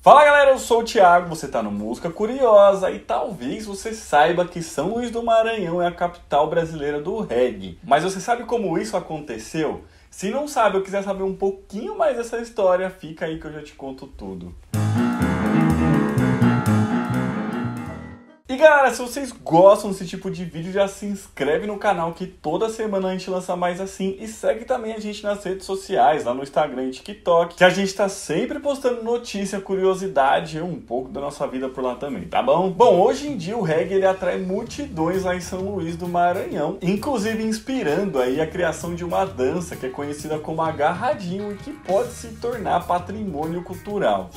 Fala galera, eu sou o Thiago, você tá no Música Curiosa e talvez você saiba que São Luís do Maranhão é a capital brasileira do reggae. Mas você sabe como isso aconteceu? Se não sabe ou quiser saber um pouquinho mais dessa história, fica aí que eu já te conto tudo. E galera, se vocês gostam desse tipo de vídeo, já se inscreve no canal que toda semana a gente lança mais assim. E segue também a gente nas redes sociais, lá no Instagram e TikTok, que a gente tá sempre postando notícia, curiosidade e um pouco da nossa vida por lá também, tá bom? Bom, hoje em dia o reggae ele atrai multidões lá em São Luís do Maranhão, inclusive inspirando aí a criação de uma dança que é conhecida como agarradinho e que pode se tornar patrimônio cultural.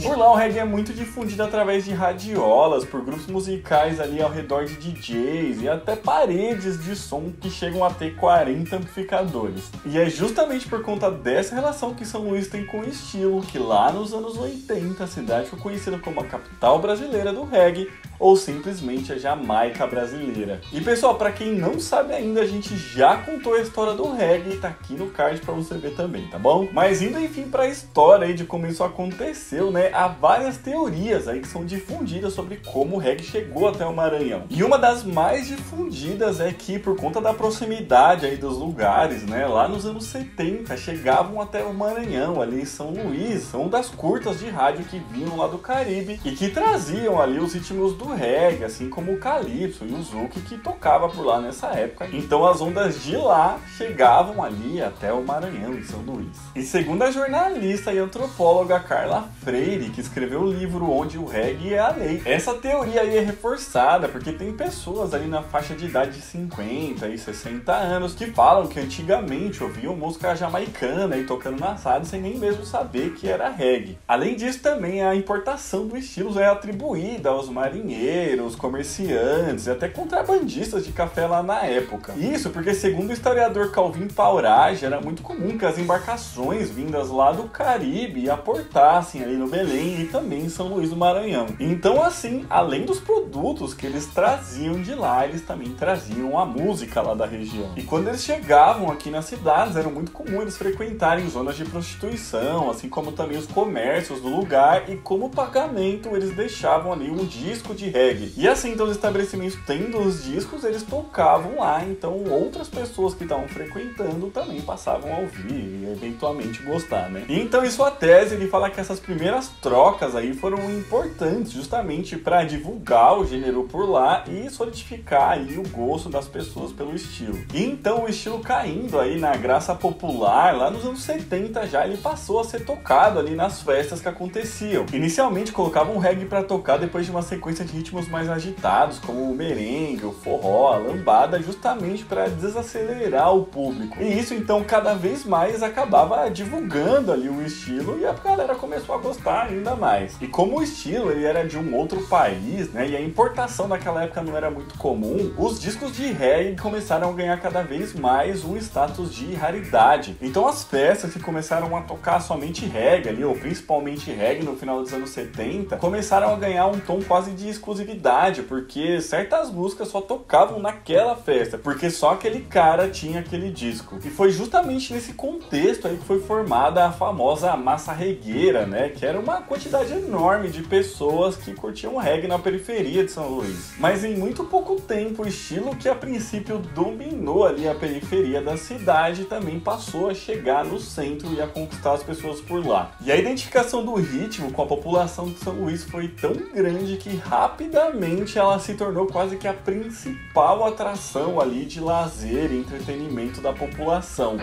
Por lá o reggae é muito difundido através de radiolas, por grupos musicais ali ao redor de DJs e até paredes de som que chegam a ter 40 amplificadores. E é justamente por conta dessa relação que São Luís tem com o estilo, que lá nos anos 80 a cidade foi conhecida como a capital brasileira do reggae, ou simplesmente a Jamaica brasileira. E pessoal, para quem não sabe ainda, a gente já contou a história do reggae e tá aqui no card para você ver também, tá bom? Mas indo enfim para a história aí de como isso aconteceu, né? Há várias teorias aí que são difundidas sobre como o reggae chegou até o Maranhão. E uma das mais difundidas é que por conta da proximidade aí dos lugares, né? Lá nos anos 70 chegavam até o Maranhão, ali em São Luís, são das curtas de rádio que vinham lá do Caribe e que traziam ali os ritmos do reggae, assim como o calypso e o zouk que tocava por lá nessa época. Então as ondas de lá chegavam ali até o Maranhão, em São Luís. E segundo a jornalista e antropóloga Carla Freire, que escreveu o livro Onde o Reggae é a Lei, essa teoria aí é reforçada porque tem pessoas ali na faixa de idade de 50 e 60 anos que falam que antigamente ouviam música jamaicana e tocando na rádio sem nem mesmo saber que era reggae. Além disso, também a importação do estilo é atribuída aos marinheiros, comerciantes e até contrabandistas de café lá na época. Isso porque, segundo o historiador Calvin Paurage, era muito comum que as embarcações vindas lá do Caribe aportassem ali no Belém e também em São Luís do Maranhão. Então, assim, além dos produtos que eles traziam de lá, eles também traziam a música lá da região. E quando eles chegavam aqui nas cidades, era muito comum eles frequentarem zonas de prostituição, assim como também os comércios do lugar, e como pagamento eles deixavam ali um disco de reggae. E assim, então, os estabelecimentos tendo os discos, eles tocavam lá, então outras pessoas que estavam frequentando também passavam a ouvir e eventualmente gostar, né? E então, em sua tese, ele fala que essas primeiras trocas aí foram importantes justamente para divulgar o gênero por lá e solidificar aí o gosto das pessoas pelo estilo. E então, o estilo caindo aí na graça popular, lá nos anos 70 já, ele passou a ser tocado ali nas festas que aconteciam. Inicialmente, colocavam o reggae para tocar depois de uma sequência de ritmos mais agitados, como o merengue, o forró, a lambada, justamente para desacelerar o público. E isso, então, cada vez mais acabava divulgando ali o estilo e a galera começou a gostar ainda mais. E como o estilo ele era de um outro país, né, e a importação naquela época não era muito comum, os discos de reggae começaram a ganhar cada vez mais um status de raridade. Então as festas que começaram a tocar somente reggae ali, ou principalmente reggae no final dos anos 70, começaram a ganhar um tom quase de exclusividade, porque certas músicas só tocavam naquela festa, porque só aquele cara tinha aquele disco. E foi justamente nesse contexto aí que foi formada a famosa massa regueira, né, que era uma quantidade enorme de pessoas que curtiam reggae na periferia de São Luís. Mas em muito pouco tempo, o estilo que a princípio dominou ali a periferia da cidade também passou a chegar no centro e a conquistar as pessoas por lá. E a identificação do ritmo com a população de São Luís foi tão grande que rapidamente ela se tornou quase que a principal atração ali de lazer e entretenimento da população.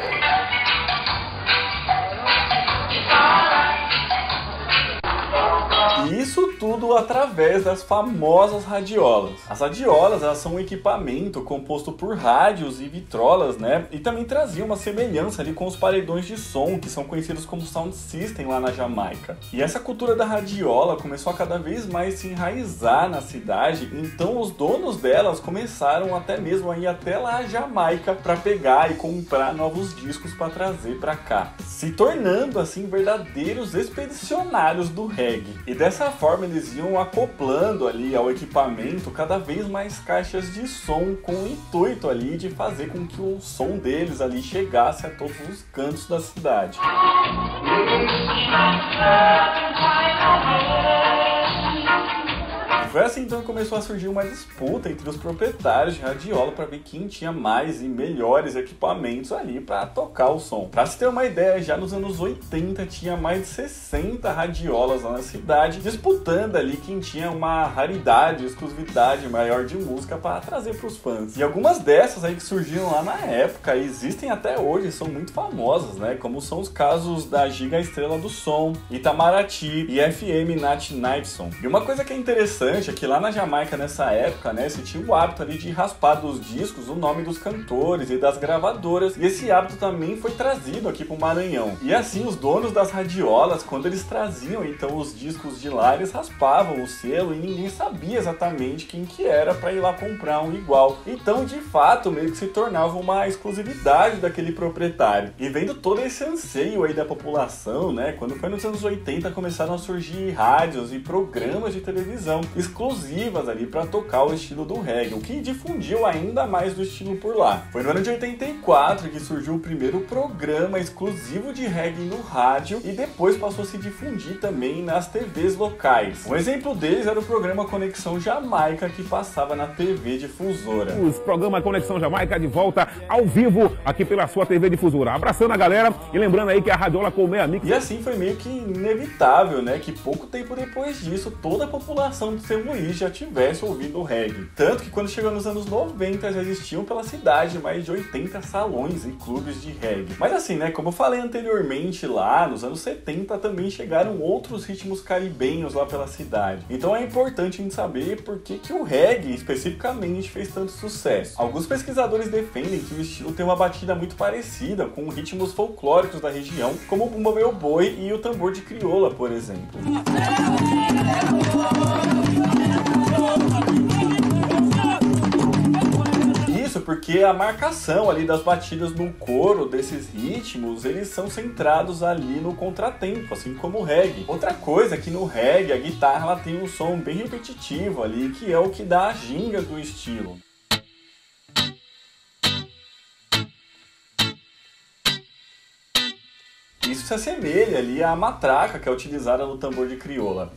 E isso tudo através das famosas radiolas. As radiolas, elas são um equipamento composto por rádios e vitrolas, né? E também trazia uma semelhança ali com os paredões de som, que são conhecidos como sound system lá na Jamaica. E essa cultura da radiola começou a cada vez mais se enraizar na cidade, então os donos delas começaram até mesmo a ir até lá a Jamaica para pegar e comprar novos discos para trazer para cá, se tornando assim verdadeiros expedicionários do reggae. E dessa forma eles iam acoplando ali ao equipamento cada vez mais caixas de som, com o intuito ali de fazer com que o som deles ali chegasse a todos os cantos da cidade. Foi assim então que começou a surgir uma disputa entre os proprietários de radiola para ver quem tinha mais e melhores equipamentos ali para tocar o som. Para se ter uma ideia, já nos anos 80 tinha mais de 60 radiolas lá na cidade, disputando ali quem tinha uma raridade, exclusividade maior de música para trazer para os fãs. E algumas dessas aí que surgiram lá na época existem até hoje, são muito famosas, né? Como são os casos da Giga Estrela do Som, Itamaraty e FM Nat Knifeson. E uma coisa que é interessante é que lá na Jamaica nessa época, né, se tinha o hábito ali de raspar dos discos o nome dos cantores e das gravadoras, e esse hábito também foi trazido aqui pro Maranhão. E assim, os donos das radiolas, quando eles traziam então os discos de lá, eles raspavam o selo e ninguém sabia exatamente quem que era para ir lá comprar um igual. Então, de fato, meio que se tornava uma exclusividade daquele proprietário. E vendo todo esse anseio aí da população, né, quando foi nos anos 80 começaram a surgir rádios e programas de televisão exclusivas ali para tocar o estilo do reggae, o que difundiu ainda mais do estilo por lá. Foi no ano de 84 que surgiu o primeiro programa exclusivo de reggae no rádio e depois passou a se difundir também nas TVs locais. Um exemplo deles era o programa Conexão Jamaica, que passava na TV Difusora. O programa Conexão Jamaica de volta ao vivo aqui pela sua TV Difusora. Abraçando a galera e lembrando aí que a radiola com o meia mix. E assim foi meio que inevitável, né, que pouco tempo depois disso toda a população do São Luís já tivesse ouvido o reggae. Tanto que quando chegou nos anos 90 já existiam pela cidade mais de 80 salões e clubes de reggae. Mas assim, né, como eu falei anteriormente, lá nos anos 70 também chegaram outros ritmos caribenhos lá pela cidade. Então é importante a gente saber por que o reggae especificamente fez tanto sucesso. Alguns pesquisadores defendem que o estilo tem uma batida muito parecida com ritmos folclóricos da região, como o bumba meu boi e o tambor de crioula, por exemplo. Isso porque a marcação ali das batidas no coro desses ritmos, eles são centrados ali no contratempo, assim como o reggae. Outra coisa é que no reggae a guitarra ela tem um som bem repetitivo ali, que é o que dá a ginga do estilo. Isso se assemelha ali à matraca que é utilizada no tambor de crioula.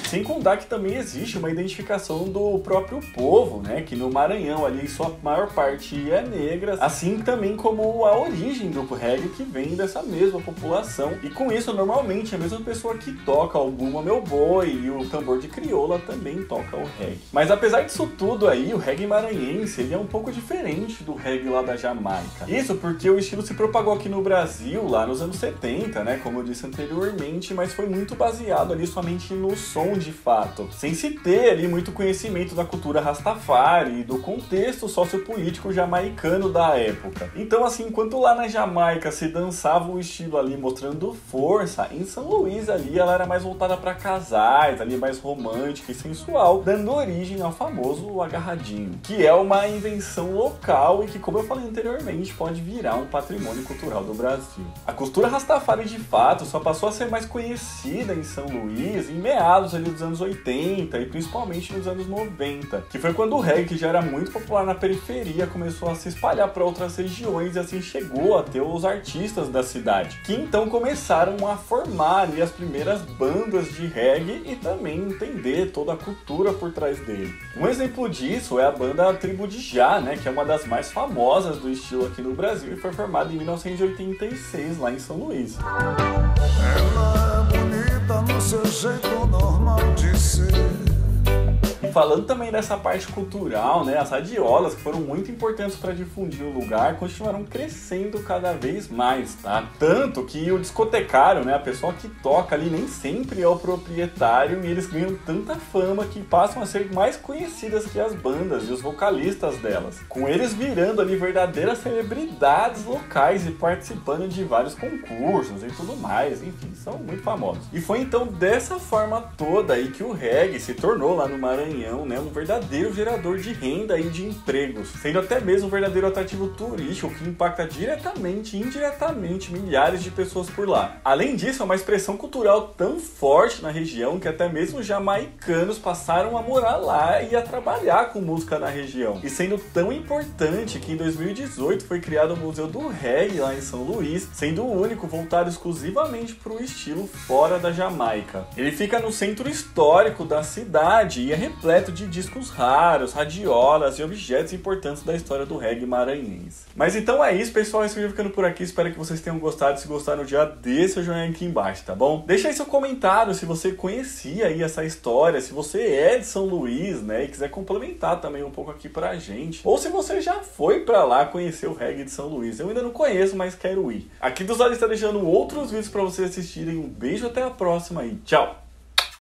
Sem contar que também existe uma identificação do próprio povo, né? Que no Maranhão ali sua maior parte é negra, assim também como a origem do reggae que vem dessa mesma população. E com isso, normalmente, a mesma pessoa que toca o bumba meu boi e o tambor de crioula também toca o reggae. Mas apesar disso tudo aí, o reggae maranhense ele é um pouco diferente do reggae lá da Jamaica. Isso porque o estilo se propagou aqui no Brasil lá nos anos 70, né? Como eu disse anteriormente, mas foi muito baseado ali somente no som de fato, sem se ter ali muito conhecimento da cultura Rastafari e do contexto sociopolítico jamaicano da época. Então assim, enquanto lá na Jamaica se dançava o estilo ali mostrando força, em São Luís ali ela era mais voltada para casais, ali mais romântica e sensual, dando origem ao famoso agarradinho, que é uma invenção local e que, como eu falei anteriormente, pode virar um patrimônio cultural do Brasil. A cultura Rastafari de fato só passou a ser mais conhecida em São Luís em meados ali dos anos 80 e principalmente nos anos 90, que foi quando o reggae, que já era muito popular na periferia, começou a se espalhar para outras regiões e assim chegou a ter os artistas da cidade, que então começaram a formar ali as primeiras bandas de reggae e também entender toda a cultura por trás dele. Um exemplo disso é a banda Tribo de Já, né, que é uma das mais famosas do estilo aqui no Brasil e foi formada em 1986 lá em São Luís. Ela é bonita no seu jeito normal de ser. E falando também dessa parte cultural, né, as radiolas, que foram muito importantes para difundir o lugar, continuaram crescendo cada vez mais, tá? Tanto que o discotecário, né, a pessoa que toca ali nem sempre é o proprietário e eles ganham tanta fama que passam a ser mais conhecidas que as bandas e os vocalistas delas, com eles virando ali verdadeiras celebridades locais e participando de vários concursos e tudo mais, enfim, são muito famosos. E foi então dessa forma toda aí que o reggae se tornou lá no Maranhão região, né, um verdadeiro gerador de renda e de empregos, sendo até mesmo um verdadeiro atrativo turístico que impacta diretamente e indiretamente milhares de pessoas por lá. Além disso, é uma expressão cultural tão forte na região que até mesmo jamaicanos passaram a morar lá e a trabalhar com música na região. E sendo tão importante que em 2018 foi criado o Museu do Reggae lá em São Luís, sendo o único voltado exclusivamente para o estilo fora da Jamaica. Ele fica no centro histórico da cidade e é repleto de discos raros, radiolas e objetos importantes da história do reggae maranhense. Mas então é isso, pessoal. Esse vídeo ficando por aqui. Espero que vocês tenham gostado. Se gostaram, já deixa o joinha aqui embaixo, tá bom? Deixa aí seu comentário se você conhecia aí essa história, se você é de São Luís, né, e quiser complementar também um pouco aqui pra gente. Ou se você já foi pra lá conhecer o reggae de São Luís. Eu ainda não conheço, mas quero ir. Aqui dos lados está deixando outros vídeos pra vocês assistirem. Um beijo, até a próxima e tchau!